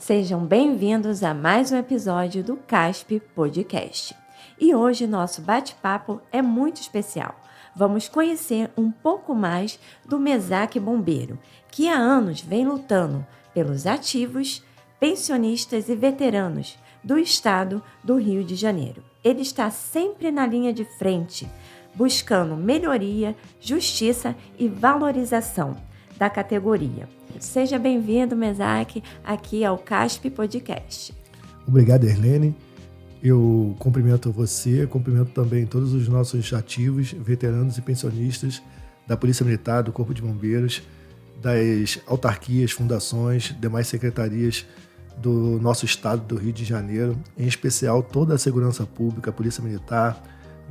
Sejam bem-vindos a mais um episódio do CASP Podcast. E hoje nosso bate-papo é muito especial. Vamos conhecer um pouco mais do MESAC Bombeiro, que há anos vem lutando pelos ativos, pensionistas e veteranos do estado do Rio de Janeiro. Ele está sempre na linha de frente, buscando melhoria, justiça e valorização da categoria. Seja bem-vindo, MESAC, aqui ao CASP Podcast. Obrigado, Erlene. Eu cumprimento você, cumprimento também todos os nossos ativos, veteranos e pensionistas da Polícia Militar, do Corpo de Bombeiros, das autarquias, fundações, demais secretarias do nosso estado do Rio de Janeiro, em especial toda a segurança pública, a Polícia Militar,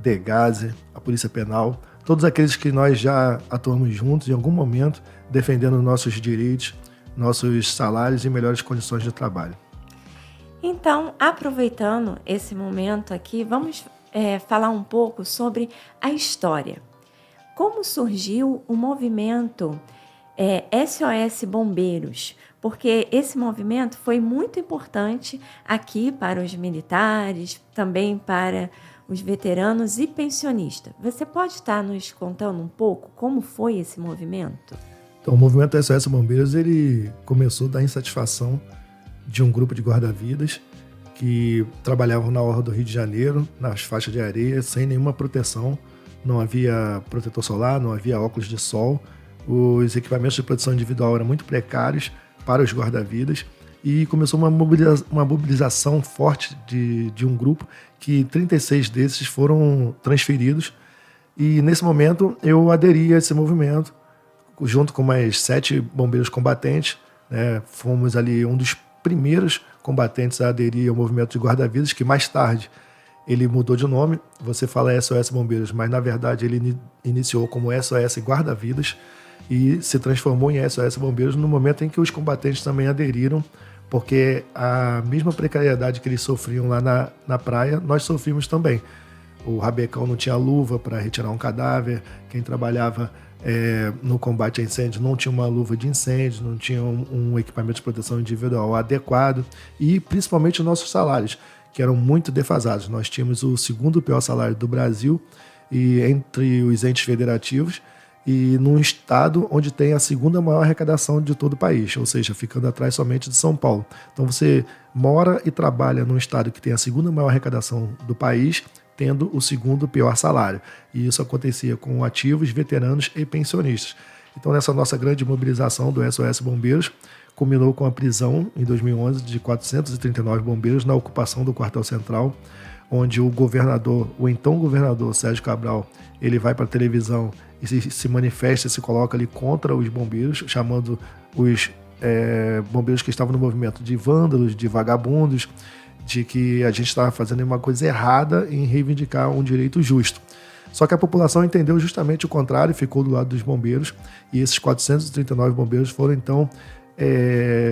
DEGASE, a Polícia Penal, todos aqueles que nós já atuamos juntos em algum momento, defendendo nossos direitos, nossos salários e melhores condições de trabalho. Então, aproveitando esse momento aqui, vamos falar um pouco sobre a história. Como surgiu o movimento SOS Bombeiros? Porque esse movimento foi muito importante aqui para os militares, também para os veteranos e pensionistas. Você pode estar nos contando um pouco como foi esse movimento? Então, o movimento SOS Bombeiros ele começou da insatisfação de um grupo de guarda-vidas que trabalhavam na orla do Rio de Janeiro, nas faixas de areia, sem nenhuma proteção. Não havia protetor solar, não havia óculos de sol. Os equipamentos de proteção individual eram muito precários para os guarda-vidas e começou uma mobilização forte de um grupo que 36 desses foram transferidos. E nesse momento eu aderi a esse movimento junto com mais 7 bombeiros combatentes, né? Fomos ali um dos primeiros combatentes a aderir ao movimento de guarda-vidas, que mais tarde ele mudou de nome. Você fala SOS Bombeiros, mas na verdade ele iniciou como SOS Guarda-Vidas e se transformou em SOS Bombeiros no momento em que os combatentes também aderiram, porque a mesma precariedade que eles sofriam lá na praia, nós sofrimos também. O rabecão não tinha luva para retirar um cadáver, quem trabalhava no combate a incêndio não tinha uma luva de incêndio, não tinha um equipamento de proteção individual adequado e principalmente os nossos salários, que eram muito defasados. Nós tínhamos o segundo pior salário do Brasil e entre os entes federativos e num estado onde tem a segunda maior arrecadação de todo o país, ou seja, ficando atrás somente de São Paulo. Então você mora e trabalha num estado que tem a segunda maior arrecadação do país, tendo o segundo pior salário. E isso acontecia com ativos, veteranos e pensionistas. Então, nessa nossa grande mobilização do SOS Bombeiros, culminou com a prisão, em 2011, de 439 bombeiros na ocupação do quartel central, onde o então governador Sérgio Cabral, ele vai para a televisão e se manifesta, se coloca ali contra os bombeiros, chamando os bombeiros que estavam no movimento de vândalos, de vagabundos, de que a gente estava fazendo uma coisa errada em reivindicar um direito justo. Só que a população entendeu justamente o contrário, ficou do lado dos bombeiros, e esses 439 bombeiros foram então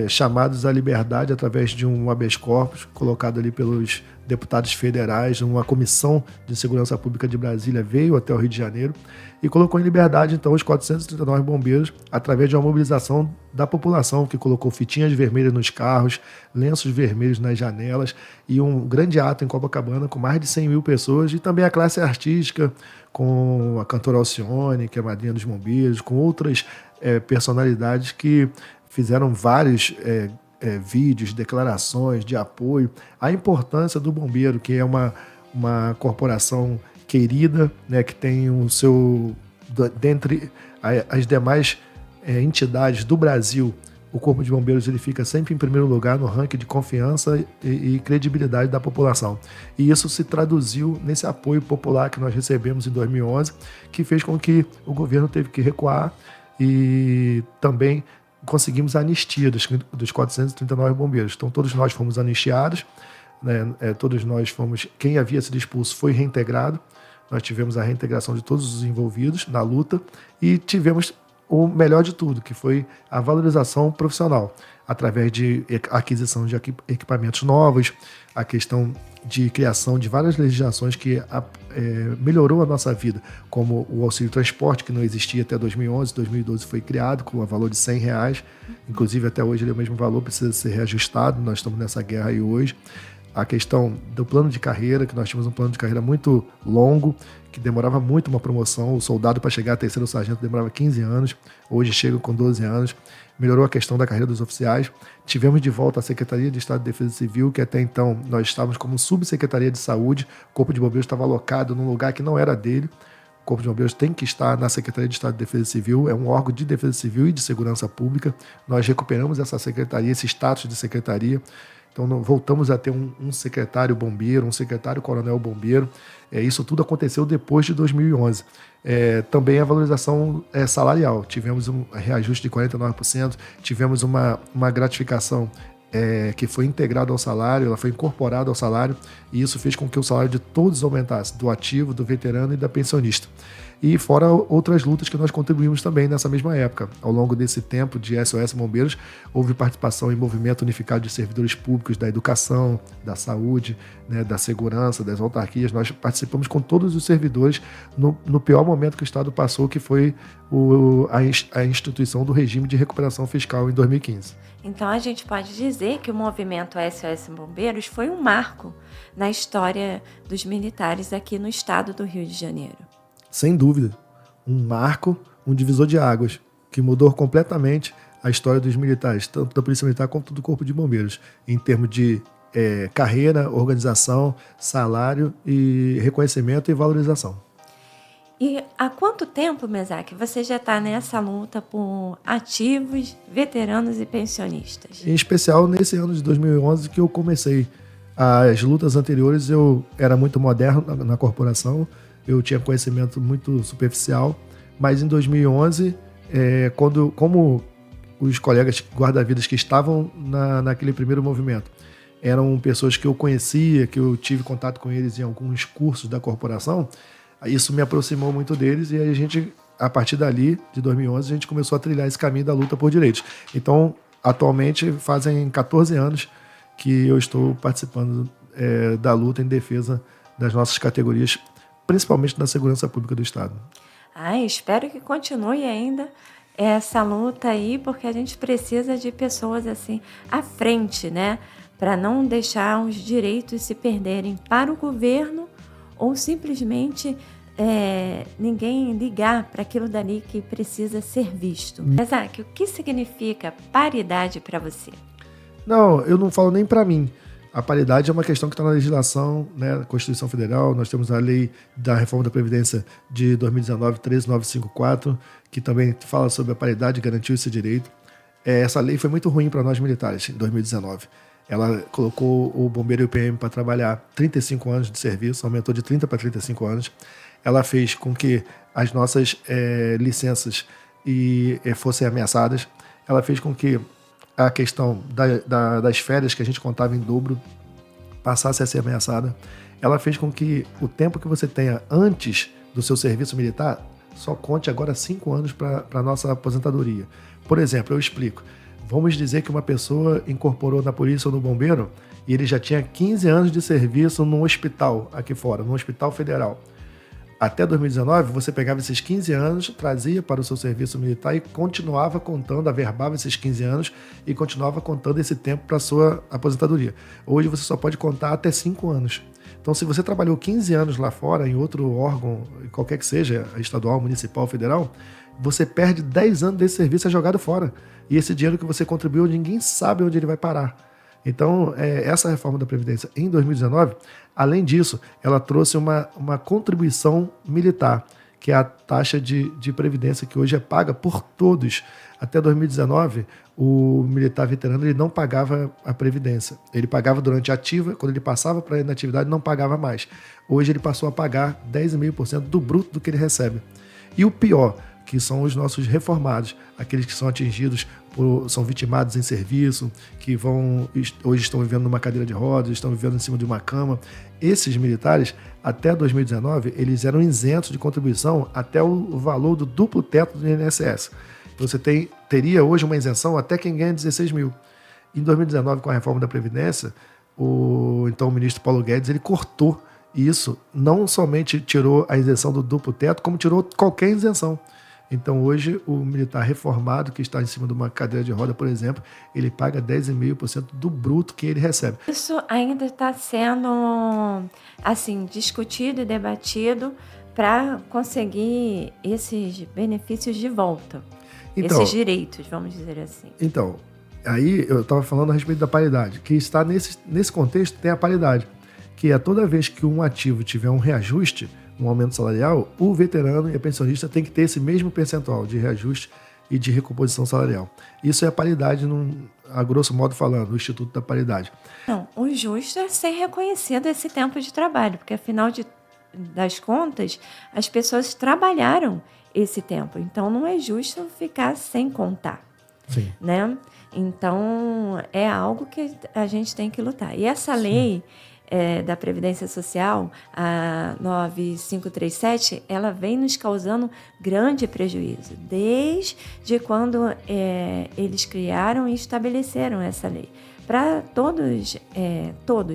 chamados à liberdade através de um habeas corpus colocado ali pelos deputados federais. Uma comissão de segurança pública de Brasília veio até o Rio de Janeiro e colocou em liberdade então os 439 bombeiros através de uma mobilização da população que colocou fitinhas vermelhas nos carros, lenços vermelhos nas janelas e um grande ato em Copacabana com mais de 100 mil pessoas e também a classe artística com a cantora Alcione, que é a madrinha dos bombeiros, com outras personalidades que fizeram vários vídeos, declarações de apoio à importância do bombeiro, que é uma corporação querida, né, que tem o seu, dentre as demais entidades do Brasil, o Corpo de Bombeiros ele fica sempre em primeiro lugar no ranking de confiança e credibilidade da população. E isso se traduziu nesse apoio popular que nós recebemos em 2011, que fez com que o governo teve que recuar e também conseguimos a anistia dos 439 bombeiros. Então todos nós fomos anistiados, né? Todos nós fomos, quem havia sido expulso foi reintegrado, nós tivemos a reintegração de todos os envolvidos na luta e tivemos o melhor de tudo, que foi a valorização profissional, através de aquisição de equipamentos novos, a questão de criação de várias legislações que melhorou a nossa vida, como o auxílio transporte, que não existia até 2011, 2012 foi criado com o valor de R$100, inclusive até hoje ele é o mesmo valor, precisa ser reajustado, nós estamos nessa guerra aí hoje. A questão do plano de carreira, que nós tínhamos um plano de carreira muito longo, que demorava muito uma promoção, o soldado para chegar a terceiro sargento demorava 15 anos, hoje chega com 12 anos, melhorou a questão da carreira dos oficiais, tivemos de volta a Secretaria de Estado de Defesa Civil, que até então nós estávamos como Subsecretaria de Saúde, o Corpo de Bombeiros estava alocado num lugar que não era dele, o Corpo de Bombeiros tem que estar na Secretaria de Estado de Defesa Civil, é um órgão de defesa civil e de segurança pública, nós recuperamos essa secretaria, esse status de secretaria. Então, voltamos a ter um secretário bombeiro, um secretário coronel bombeiro. Isso tudo aconteceu depois de 2011. Também a valorização salarial. Tivemos um reajuste de 49%, tivemos uma gratificação que foi integrada ao salário, ela foi incorporada ao salário, e isso fez com que o salário de todos aumentasse, do ativo, do veterano e da pensionista. E fora outras lutas que nós contribuímos também nessa mesma época. Ao longo desse tempo de SOS Bombeiros, houve participação em movimento unificado de servidores públicos da educação, da saúde, né, da segurança, das autarquias. Nós participamos com todos os servidores no pior momento que o Estado passou, que foi a instituição do regime de recuperação fiscal em 2015. Então a gente pode dizer que o movimento SOS Bombeiros foi um marco na história dos militares aqui no estado do Rio de Janeiro. Sem dúvida, um marco, um divisor de águas, que mudou completamente a história dos militares, tanto da Polícia Militar quanto do Corpo de Bombeiros, em termos de carreira, organização, salário e reconhecimento e valorização. E há quanto tempo, Mesaque, você já está nessa luta por ativos, veteranos e pensionistas? Em especial nesse ano de 2011 que eu comecei. As lutas anteriores eu era muito moderno na corporação, eu tinha conhecimento muito superficial, mas em 2011, como os colegas guarda-vidas que estavam naquele primeiro movimento eram pessoas que eu conhecia, que eu tive contato com eles em alguns cursos da corporação, isso me aproximou muito deles e a gente, a partir dali, de 2011, a gente começou a trilhar esse caminho da luta por direitos. Então, atualmente, fazem 14 anos que eu estou participando da luta em defesa das nossas categorias, principalmente da segurança pública do Estado. Espero que continue ainda essa luta aí, porque a gente precisa de pessoas assim à frente, né? Para não deixar os direitos se perderem para o governo ou simplesmente ninguém ligar para aquilo dali que precisa ser visto. Mesaque, o que significa paridade para você? Não, eu não falo nem para mim. A paridade é uma questão que está na legislação, né, na Constituição Federal. Nós temos a lei da reforma da Previdência de 2019, 13954, que também fala sobre a paridade e garantiu esse direito. Essa lei foi muito ruim para nós militares em 2019. Ela colocou o bombeiro e o PM para trabalhar 35 anos de serviço, aumentou de 30 para 35 anos. Ela fez com que as nossas licenças fossem ameaçadas. Ela fez com que a questão das férias, que a gente contava em dobro, passasse a ser ameaçada. Ela fez com que o tempo que você tenha antes do seu serviço militar só conte agora 5 anos para a nossa aposentadoria. Por exemplo, eu explico. Vamos dizer que uma pessoa incorporou na polícia ou no bombeiro e ele já tinha 15 anos de serviço num hospital aqui fora, num hospital federal. Até 2019, você pegava esses 15 anos, trazia para o seu serviço militar e continuava contando, averbava esses 15 anos e continuava contando esse tempo para a sua aposentadoria. Hoje você só pode contar até 5 anos. Então, se você trabalhou 15 anos lá fora, em outro órgão, qualquer que seja, estadual, municipal, federal, você perde 10 anos desse serviço, é jogado fora. E esse dinheiro que você contribuiu, ninguém sabe onde ele vai parar. Então, essa reforma da Previdência em 2019, além disso, ela trouxe uma contribuição militar, que é a taxa de previdência que hoje é paga por todos. Até 2019, o militar veterano ele não pagava a previdência. Ele pagava durante a ativa, quando ele passava para a inatividade, não pagava mais. Hoje ele passou a pagar 10,5% do bruto do que ele recebe. E o pior, que são os nossos reformados, aqueles que são atingidos, são vitimados em serviço, que hoje estão vivendo numa cadeira de rodas, estão vivendo em cima de uma cama. Esses militares, até 2019, eles eram isentos de contribuição até o valor do duplo teto do INSS. Você teria hoje uma isenção até quem ganha 16 mil. Em 2019, com a reforma da Previdência, o ministro Paulo Guedes ele cortou isso, não somente tirou a isenção do duplo teto, como tirou qualquer isenção. Então, hoje, o militar reformado, que está em cima de uma cadeira de roda, por exemplo, ele paga 10,5% do bruto que ele recebe. Isso ainda está sendo, assim, discutido e debatido para conseguir esses benefícios de volta, então, esses direitos, vamos dizer assim. Então, aí eu estava falando a respeito da paridade, que está nesse contexto tem a paridade, que é toda vez que um ativo tiver um reajuste, um aumento salarial, o veterano e a pensionista tem que ter esse mesmo percentual de reajuste e de recomposição salarial. Isso é a paridade, a grosso modo falando, o Instituto da Paridade. Não, o justo é ser reconhecido esse tempo de trabalho, porque afinal das contas, as pessoas trabalharam esse tempo. Então, não é justo ficar sem contar. Sim. Né? Então, é algo que a gente tem que lutar. E essa lei da Previdência Social, a 9537, ela vem nos causando grande prejuízo, desde quando eles criaram e estabeleceram essa lei. Para todos,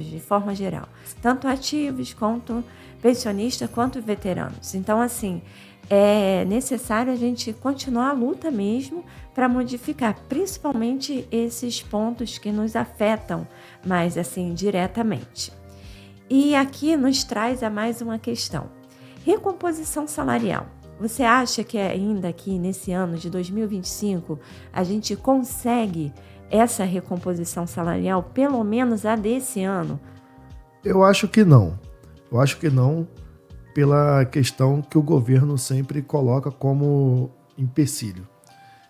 de forma geral, tanto ativos, quanto pensionistas, quanto veteranos. Então, assim, é necessário a gente continuar a luta mesmo para modificar, principalmente esses pontos que nos afetam mais assim diretamente. E aqui nos traz a mais uma questão. Recomposição salarial. Você acha que ainda aqui nesse ano de 2025 a gente consegue essa recomposição salarial, pelo menos a desse ano? Eu acho que não. Pela questão que o governo sempre coloca como empecilho.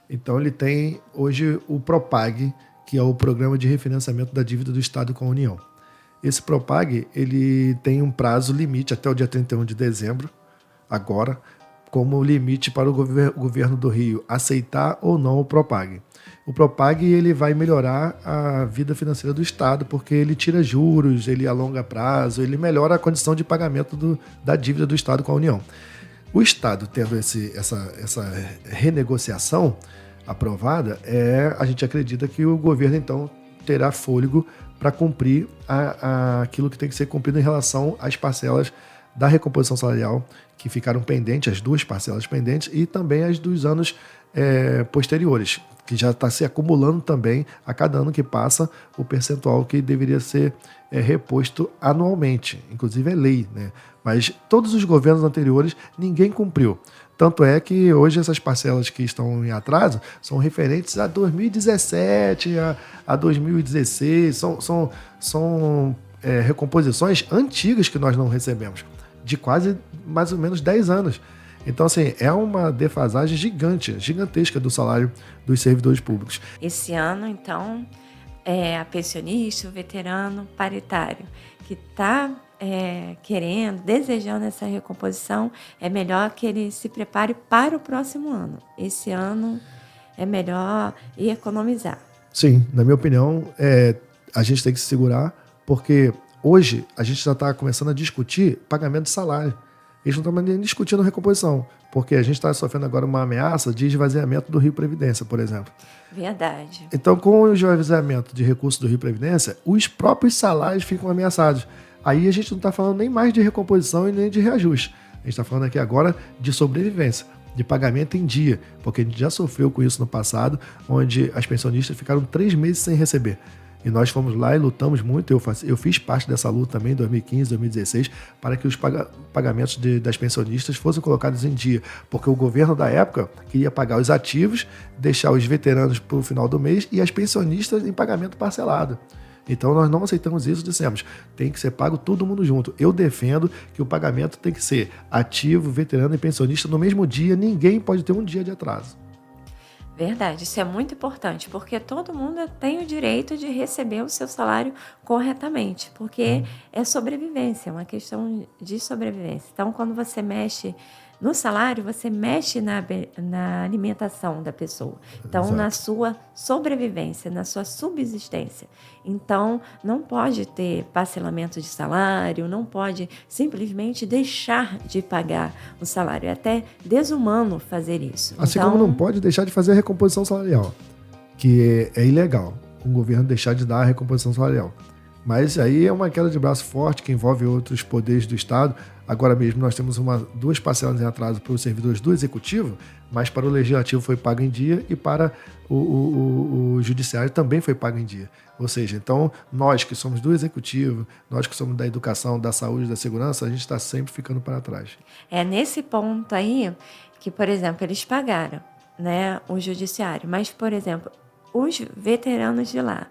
Então ele tem hoje o PROPAG, que é o Programa de Refinanciamento da Dívida do Estado com a União. Esse PROPAG ele tem um prazo limite até o dia 31 de dezembro, agora, como limite para o governo do Rio aceitar ou não o PROPAG. O PROPAG ele vai melhorar a vida financeira do Estado, porque ele tira juros, ele alonga prazo, ele melhora a condição de pagamento da dívida do Estado com a União. O Estado tendo essa renegociação aprovada, a gente acredita que o governo então terá fôlego para cumprir aquilo que tem que ser cumprido em relação às parcelas da recomposição salarial que ficaram pendentes, as duas parcelas pendentes, e também as dos anos posteriores, que já está se acumulando também a cada ano que passa o percentual que deveria ser reposto anualmente. Inclusive é lei, né? Mas todos os governos anteriores ninguém cumpriu. Tanto é que hoje essas parcelas que estão em atraso são referentes a 2017, a 2016, são recomposições antigas que nós não recebemos, de quase mais ou menos 10 anos. Então, assim, é uma defasagem gigantesca do salário dos servidores públicos. Esse ano, então, a pensionista, o veterano paritário, que está querendo, desejando essa recomposição, é melhor que ele se prepare para o próximo ano. Esse ano é melhor ir economizar. Sim, na minha opinião, a gente tem que se segurar, porque hoje a gente já está começando a discutir pagamento de salário. Eles não estão nem discutindo recomposição, porque a gente está sofrendo agora uma ameaça de esvaziamento do Rio Previdência, por exemplo. Verdade. Então, com o esvaziamento de recursos do Rio Previdência, os próprios salários ficam ameaçados. Aí a gente não está falando nem mais de recomposição e nem de reajuste. A gente está falando aqui agora de sobrevivência, de pagamento em dia, porque a gente já sofreu com isso no passado, onde as pensionistas ficaram 3 meses sem receber. E nós fomos lá e lutamos muito, eu fiz parte dessa luta também em 2015, 2016, para que os pagamentos das pensionistas fossem colocados em dia, porque o governo da época queria pagar os ativos, deixar os veteranos para o final do mês e as pensionistas em pagamento parcelado. Então nós não aceitamos isso, dissemos, tem que ser pago todo mundo junto. Eu defendo que o pagamento tem que ser ativo, veterano e pensionista no mesmo dia, ninguém pode ter um dia de atraso. Verdade, isso é muito importante, porque todo mundo tem o direito de receber o seu salário corretamente, porque é sobrevivência, é uma questão de sobrevivência. Então, quando você mexe No salário, você mexe na alimentação da pessoa. Então, Exato. na sua sobrevivência, na sua subsistência. Então, não pode ter parcelamento de salário, não pode simplesmente deixar de pagar o salário. É até desumano fazer isso. Assim então, como não pode deixar de fazer a recomposição salarial, que é ilegal um governo deixar de dar a recomposição salarial. Mas aí é uma queda de braço forte que envolve outros poderes do Estado. Agora mesmo nós temos 2 parcelas em atraso para os servidores do Executivo, mas para o Legislativo foi pago em dia e para o Judiciário também foi pago em dia. Ou seja, então nós que somos do Executivo, nós que somos da educação, da saúde, da segurança, a gente está sempre ficando para trás. É nesse ponto aí que, por exemplo, eles pagaram, né, o Judiciário, mas, por exemplo, os veteranos de lá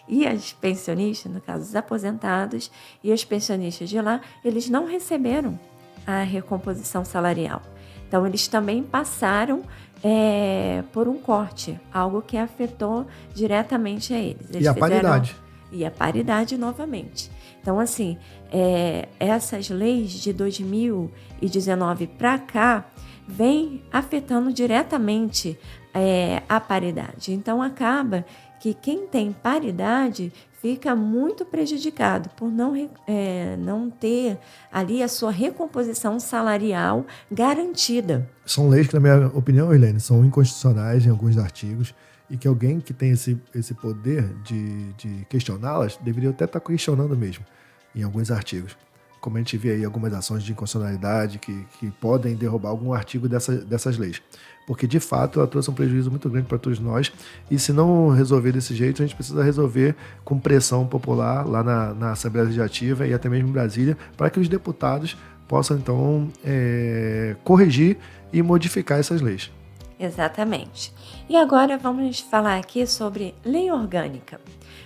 e as pensionistas, no caso, os aposentados e os pensionistas de lá, eles não receberam a recomposição salarial. Então, eles também passaram por um corte, algo que afetou diretamente a eles. E a paridade. E a paridade novamente. Então, assim, essas leis de 2019 para cá vêm afetando diretamente a paridade. Então, acaba que quem tem paridade fica muito prejudicado por não ter ali a sua recomposição salarial garantida. São leis que, na minha opinião, Helene, são inconstitucionais em alguns artigos e que alguém que tem esse poder de questioná-las deveria até estar questionando mesmo em alguns artigos. Como a gente vê aí algumas ações de inconstitucionalidade que podem derrubar algum artigo dessas leis. Porque, de fato, ela trouxe um prejuízo muito grande para todos nós. E se não resolver desse jeito, a gente precisa resolver com pressão popular lá na Assembleia Legislativa e até mesmo em Brasília, para que os deputados possam, então, corrigir e modificar essas leis. Exatamente. E agora vamos falar aqui sobre lei orgânica,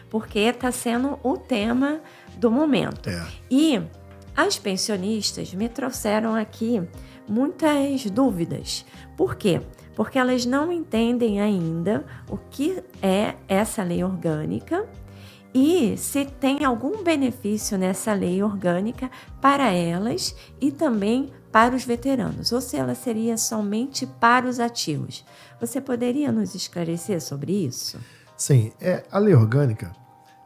porque está sendo o tema do momento. E as pensionistas me trouxeram aqui muitas dúvidas. Por quê? Porque elas não entendem ainda o que é essa lei orgânica e se tem algum benefício nessa lei orgânica para elas e também para os veteranos, ou se ela seria somente para os ativos. Você poderia nos esclarecer sobre isso? Sim, a lei orgânica,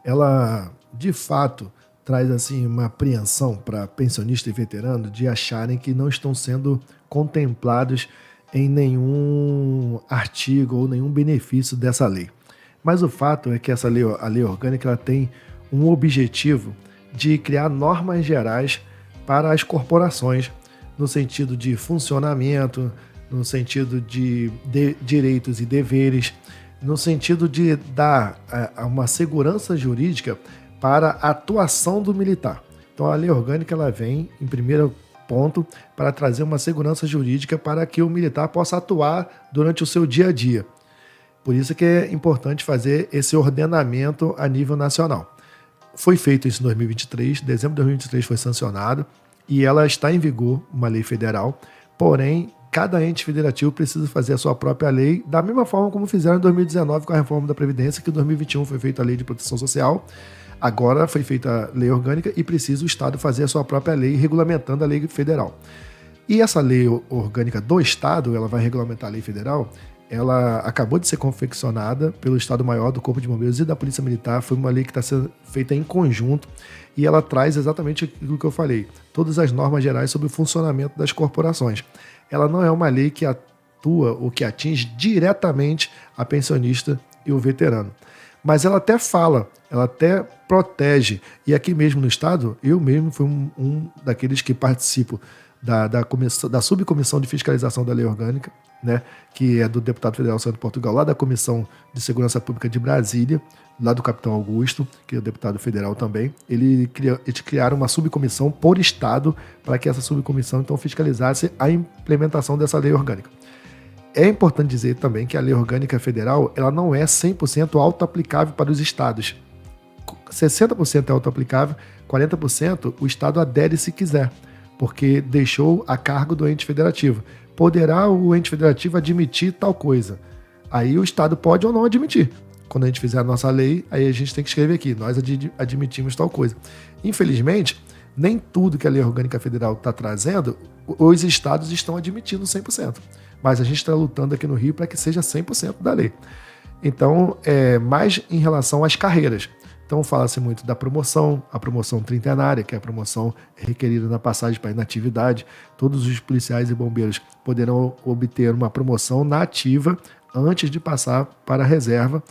ela de fato traz assim uma apreensão para pensionista e veterano de acharem que não estão sendo contemplados em nenhum artigo ou nenhum benefício dessa lei. Mas o fato é que a lei orgânica ela tem um objetivo de criar normas gerais para as corporações, no sentido de funcionamento, no sentido de direitos e deveres, no sentido de dar uma segurança jurídica para a atuação do militar. Então a lei orgânica ela vem, em primeiro ponto, para trazer uma segurança jurídica para que o militar possa atuar durante o seu dia a dia. Por isso que é importante fazer esse ordenamento a nível nacional. Foi feito isso em 2023, dezembro de 2023 foi sancionado e ela está em vigor, uma lei federal, porém cada ente federativo precisa fazer a sua própria lei, da mesma forma como fizeram em 2019 com a reforma da Previdência, que em 2021 foi feita a lei de proteção social. Agora foi feita a lei orgânica e precisa o Estado fazer a sua própria lei regulamentando a lei federal. E essa lei orgânica do Estado, ela vai regulamentar a lei federal, ela acabou de ser confeccionada pelo Estado-Maior do Corpo de Bombeiros e da Polícia Militar. Foi uma lei que está sendo feita em conjunto e ela traz exatamente aquilo que eu falei, todas as normas gerais sobre o funcionamento das corporações. Ela não é uma lei que atua ou que atinge diretamente a pensionista e o veterano. Mas ela até fala, ela até protege. E aqui mesmo no Estado, eu mesmo fui um daqueles que participo da subcomissão de fiscalização da lei orgânica, né, que é do deputado federal Sandro Portugal, lá da Comissão de Segurança Pública de Brasília, lá do Capitão Augusto, que é deputado federal também. Eles criaram uma subcomissão por Estado para que essa subcomissão então fiscalizasse a implementação dessa lei orgânica. É importante dizer também que a lei orgânica federal ela não é 100% auto-aplicável para os estados. 60% é auto-aplicável, 40% o estado adere se quiser, porque deixou a cargo do ente federativo. Poderá o ente federativo admitir tal coisa. Aí o estado pode ou não admitir. Quando a gente fizer a nossa lei, aí a gente tem que escrever aqui, nós admitimos tal coisa. Infelizmente, nem tudo que a Lei Orgânica Federal está trazendo, os estados estão admitindo 100%. Mas a gente está lutando aqui no Rio para que seja 100% da lei. Então, mais em relação às carreiras. Então, fala-se muito da promoção, a promoção trintenária, que é a promoção requerida na passagem para inatividade. Todos os policiais e bombeiros poderão obter uma promoção na ativa antes de passar para a reserva,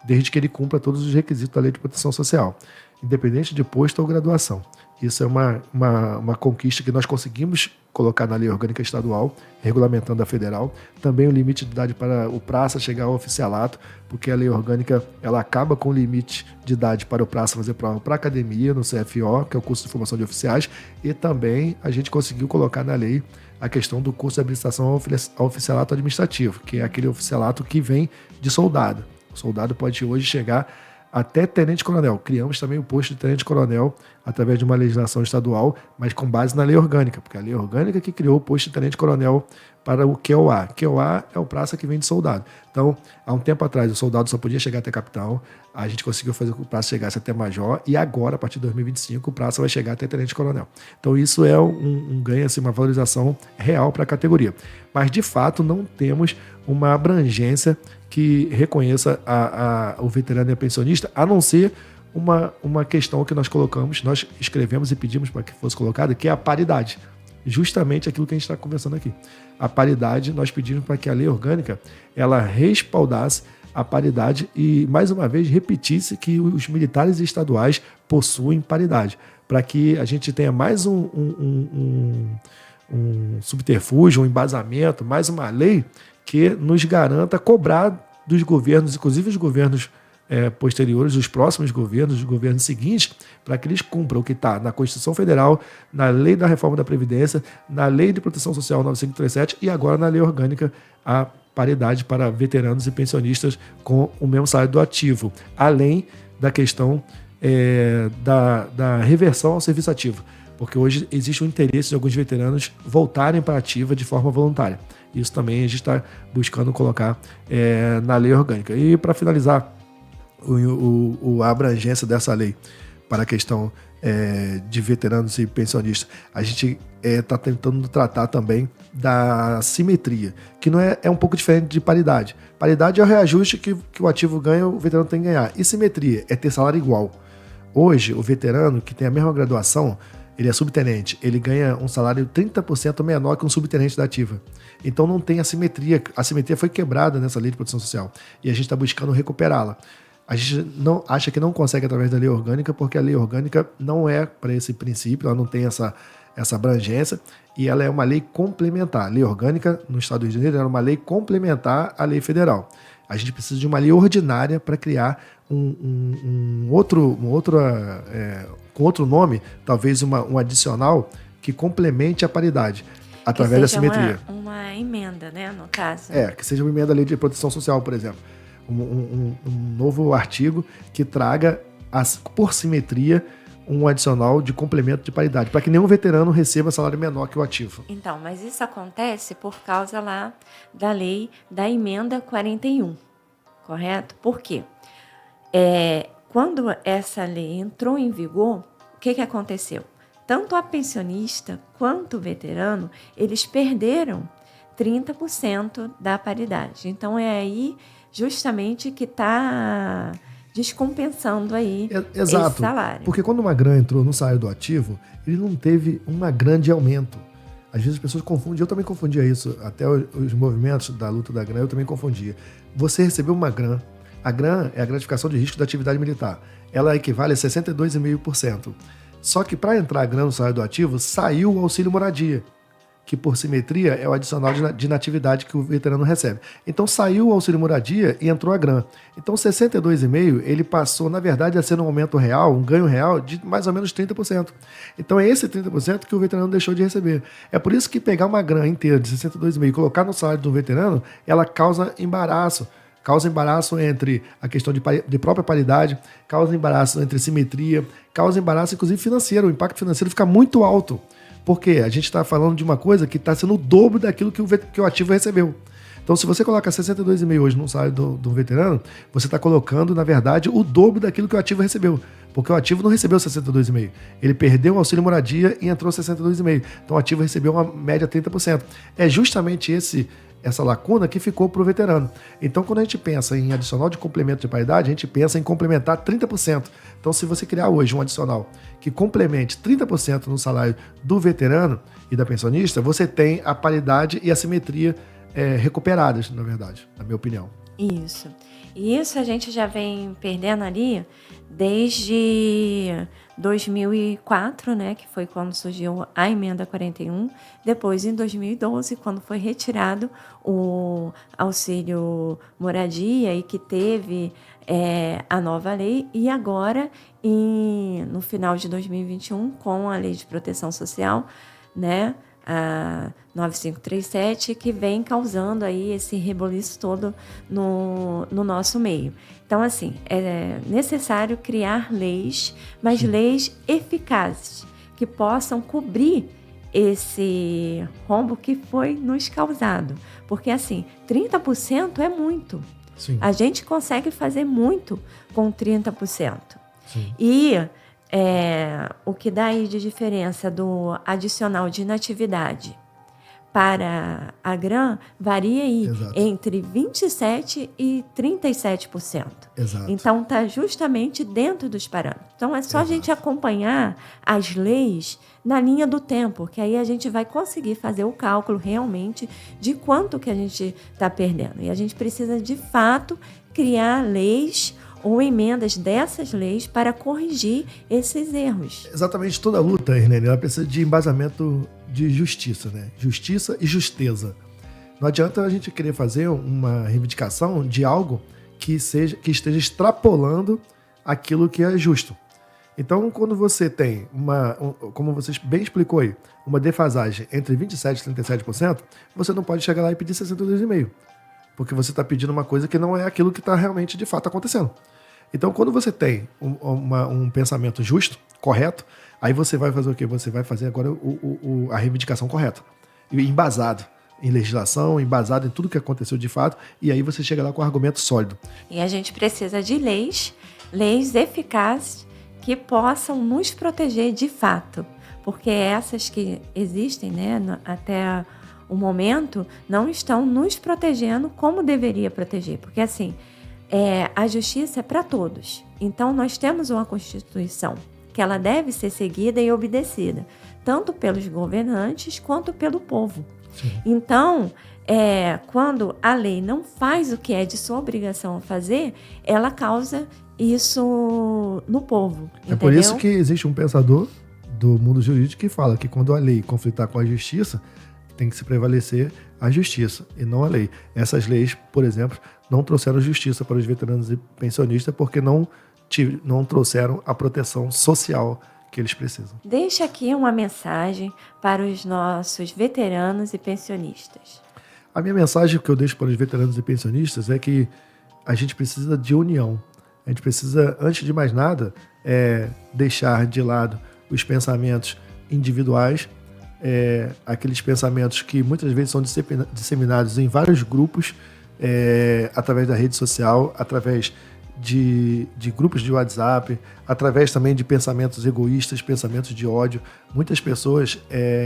desde que ele cumpra todos os requisitos da Lei de Proteção Social, independente de posto ou graduação. Isso é uma conquista que nós conseguimos colocar na Lei Orgânica Estadual, regulamentando a federal. Também o limite de idade para o praça chegar ao oficialato, porque a Lei Orgânica ela acaba com o limite de idade para o praça fazer prova para a academia, no CFO, que é o curso de formação de oficiais, e também a gente conseguiu colocar na lei a questão do curso de habilitação ao oficialato administrativo, que é aquele oficialato que vem de soldado. O soldado pode hoje chegar até tenente-coronel. Criamos também o posto de tenente-coronel através de uma legislação estadual, mas com base na lei orgânica, porque a lei orgânica que criou o posto de tenente-coronel para o QOA. QOA é o praça que vem de soldado. Então, há um tempo atrás, o soldado só podia chegar até capitão, a gente conseguiu fazer com que o praça chegasse até major, e agora, a partir de 2025, o praça vai chegar até tenente-coronel. Então, isso é um ganho, assim, uma valorização real para a categoria. Mas, de fato, não temos uma abrangência que reconheça o veterano e a pensionista, a não ser uma questão que nós colocamos, nós escrevemos e pedimos para que fosse colocada, que é a paridade. Justamente aquilo que a gente está conversando aqui. A paridade, nós pedimos para que a lei orgânica ela respaldasse a paridade e, mais uma vez, repetisse que os militares estaduais possuem paridade, para que a gente tenha mais um subterfúgio, um embasamento, mais uma lei que nos garanta cobrar dos governos, inclusive os governos posteriores, os próximos governos, os governos seguintes, para que eles cumpram o que está na Constituição Federal, na Lei da Reforma da Previdência, na Lei de Proteção Social 9537 e agora na Lei Orgânica a paridade para veteranos e pensionistas com o mesmo salário do ativo, além da questão da reversão ao serviço ativo, porque hoje existe um interesse de alguns veteranos voltarem para a ativa de forma voluntária. Isso também a gente está buscando colocar na lei orgânica. E para finalizar a abrangência dessa lei para a questão de veteranos e pensionistas, a gente está tentando tratar também da simetria, que não é um pouco diferente de paridade. Paridade é o reajuste que o ativo ganha, o veterano tem que ganhar. E simetria é ter salário igual. Hoje, o veterano que tem a mesma graduação, ele é subtenente, ele ganha um salário 30% menor que um subtenente da ativa. Então não tem assimetria. A assimetria foi quebrada nessa lei de proteção social e a gente está buscando recuperá-la. A gente não acha que não consegue através da lei orgânica, porque a lei orgânica não é para esse princípio, ela não tem essa abrangência e ela é uma lei complementar. A lei orgânica no Estado do Rio de Janeiro é uma lei complementar à lei federal. A gente precisa de uma lei ordinária para criar com outro nome, talvez um adicional que complemente a paridade através da simetria. Uma emenda, né, no caso. Que seja uma emenda à lei de proteção social, por exemplo. Um novo artigo que traga, por simetria, um adicional de complemento de paridade, para que nenhum veterano receba salário menor que o ativo. Então, mas isso acontece por causa lá da lei da emenda 41, correto? Por quê? Quando essa lei entrou em vigor, o que aconteceu? Tanto a pensionista quanto o veterano, eles perderam 30% da paridade. Então, é aí justamente que está descompensando aí Exato, esse salário. Porque quando o Magran entrou no salário do ativo, ele não teve um grande aumento. Às vezes as pessoas confundem, eu também confundia isso, até os movimentos da luta da GRAN eu também confundia. Você recebeu uma GRAN, a GRAN é a gratificação de risco da atividade militar, ela equivale a 62,5%. Só que para entrar a GRAN no salário do ativo, saiu o auxílio moradia, que por simetria é o adicional de inatividade que o veterano recebe. Então saiu o auxílio moradia e entrou a GRAN. Então 62,5% ele passou, na verdade, a ser um aumento real, um ganho real de mais ou menos 30%. Então é esse 30% que o veterano deixou de receber. É por isso que pegar uma GRAN inteira de 62,5% e colocar no salário do veterano, ela causa embaraço. Causa embaraço entre a questão de própria paridade, causa embaraço entre simetria, causa embaraço inclusive financeiro. O impacto financeiro fica muito alto. Porque a gente está falando de uma coisa que está sendo o dobro daquilo que o ativo recebeu. Então, se você coloca 62,5% hoje no salário do veterano, você está colocando, na verdade, o dobro daquilo que o ativo recebeu. Porque o ativo não recebeu 62,5%. Ele perdeu o auxílio moradia e entrou 62,5%. Então o ativo recebeu uma média 30%. É justamente essa lacuna que ficou para o veterano. Então, quando a gente pensa em adicional de complemento de paridade, a gente pensa em complementar 30%. Então, se você criar hoje um adicional que complemente 30% no salário do veterano e da pensionista, você tem a paridade e a simetria recuperadas, na verdade, na minha opinião. Isso. E isso a gente já vem perdendo ali desde 2004, né, que foi quando surgiu a emenda 41, depois em 2012, quando foi retirado o auxílio moradia e que teve a nova lei, e agora no final de 2021, com a Lei de Proteção Social, né, a 9537, que vem causando aí esse reboliço todo no nosso meio. Então, assim, é necessário criar leis, mas leis eficazes, que possam cobrir esse rombo que foi nos causado. Porque, assim, 30% é muito. Sim. A gente consegue fazer muito com 30%. Sim. E o que dá aí de diferença do adicional de inatividade para a GRAM varia aí entre 27% e 37%. Exato. Então, está justamente dentro dos parâmetros. Então, é só a gente acompanhar as leis na linha do tempo, que aí a gente vai conseguir fazer o cálculo realmente de quanto que a gente está perdendo. E a gente precisa, de fato, criar leis ou emendas dessas leis para corrigir esses erros. Exatamente, toda luta, Irlene, ela precisa de embasamento de justiça, né? Justiça e justeza. Não adianta a gente querer fazer uma reivindicação de algo que esteja extrapolando aquilo que é justo. Então, quando você tem como você bem explicou aí, uma defasagem entre 27% e 37%, você não pode chegar lá e pedir 62,5%. Porque você está pedindo uma coisa que não é aquilo que está realmente, de fato, acontecendo. Então, quando você tem um pensamento justo, correto, aí você vai fazer o quê? Você vai fazer agora a reivindicação correta. E embasado em legislação, embasado em tudo que aconteceu de fato, e aí você chega lá com um argumento sólido. E a gente precisa de leis eficazes que possam nos proteger de fato. Porque essas que existem, né, até o momento, não estão nos protegendo como deveria proteger. Porque, assim, a justiça é para todos. Então, nós temos uma Constituição que ela deve ser seguida e obedecida, tanto pelos governantes quanto pelo povo. Sim. Então, quando a lei não faz o que é de sua obrigação fazer, ela causa isso no povo. É por isso que existe um pensador do mundo jurídico que fala que quando a lei conflitar com a justiça, tem que se prevalecer a justiça e não a lei. Essas leis, por exemplo, não trouxeram justiça para os veteranos e pensionistas porque não trouxeram a proteção social que eles precisam. Deixa aqui uma mensagem para os nossos veteranos e pensionistas. A minha mensagem que eu deixo para os veteranos e pensionistas é que a gente precisa de união. A gente precisa, antes de mais nada, deixar de lado os pensamentos individuais, aqueles pensamentos que muitas vezes são disseminados em vários grupos, através da rede social, através de grupos de WhatsApp, através também de pensamentos egoístas, pensamentos de ódio. Muitas pessoas,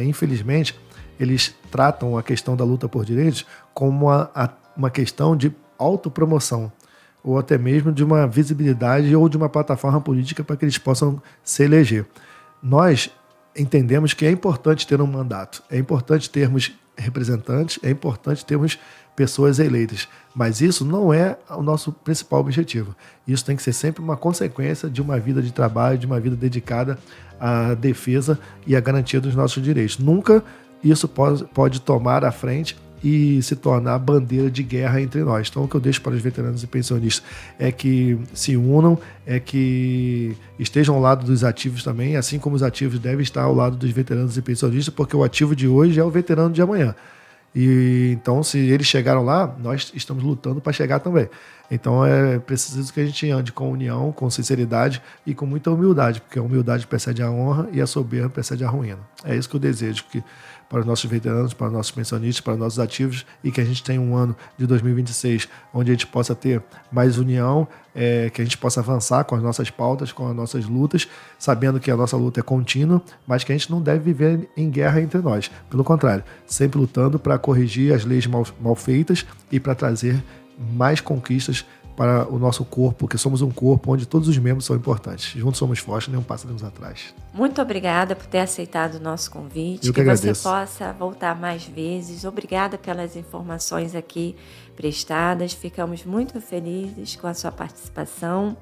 infelizmente, eles tratam a questão da luta por direitos como uma questão de autopromoção, ou até mesmo de uma visibilidade ou de uma plataforma política para que eles possam se eleger. Nós entendemos que é importante ter um mandato, é importante termos representantes, é importante termos pessoas eleitas, mas isso não é o nosso principal objetivo. Isso tem que ser sempre uma consequência de uma vida de trabalho, de uma vida dedicada à defesa e à garantia dos nossos direitos. Nunca isso pode tomar a frente e se tornar bandeira de guerra entre nós. Então, o que eu deixo para os veteranos e pensionistas é que se unam, é que estejam ao lado dos ativos também, assim como os ativos devem estar ao lado dos veteranos e pensionistas, porque o ativo de hoje é o veterano de amanhã. E então, se eles chegaram lá, nós estamos lutando para chegar também. Então, é preciso que a gente ande com união, com sinceridade e com muita humildade, porque a humildade precede a honra e a soberba precede a ruína. É isso que eu desejo para os nossos veteranos, para os nossos pensionistas, para os nossos ativos, e que a gente tenha um ano de 2026 onde a gente possa ter mais união, que a gente possa avançar com as nossas pautas, com as nossas lutas, sabendo que a nossa luta é contínua, mas que a gente não deve viver em guerra entre nós. Pelo contrário, sempre lutando para corrigir as leis mal feitas e para trazer mais conquistas para o nosso corpo, porque somos um corpo onde todos os membros são importantes. Juntos somos fortes, nenhum passaremos atrás. Muito obrigada por ter aceitado o nosso convite. Eu que agradeço. Você possa voltar mais vezes. Obrigada pelas informações aqui prestadas. Ficamos muito felizes com a sua participação.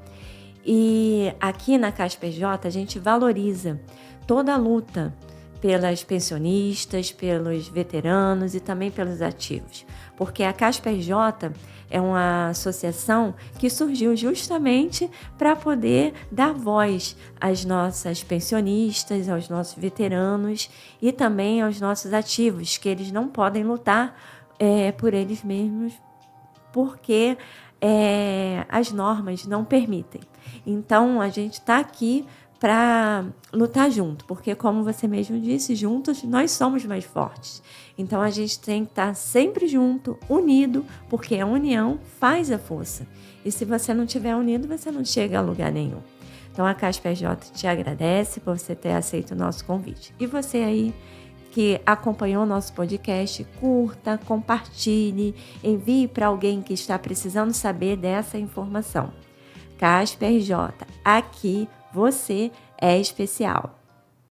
E aqui na CASPJ a gente valoriza toda a luta pelas pensionistas, pelos veteranos e também pelos ativos. Porque a CASPJ é uma associação que surgiu justamente para poder dar voz às nossas pensionistas, aos nossos veteranos e também aos nossos ativos, que eles não podem lutar por eles mesmos, porque as normas não permitem. Então, a gente está aqui para lutar junto, porque, como você mesmo disse, juntos nós somos mais fortes. Então, a gente tem que estar sempre junto, unido, porque a união faz a força. E se você não estiver unido, você não chega a lugar nenhum. Então, a CASPJ te agradece por você ter aceito o nosso convite. E você aí que acompanhou o nosso podcast, curta, compartilhe, envie para alguém que está precisando saber dessa informação. CASPJ, aqui você é especial.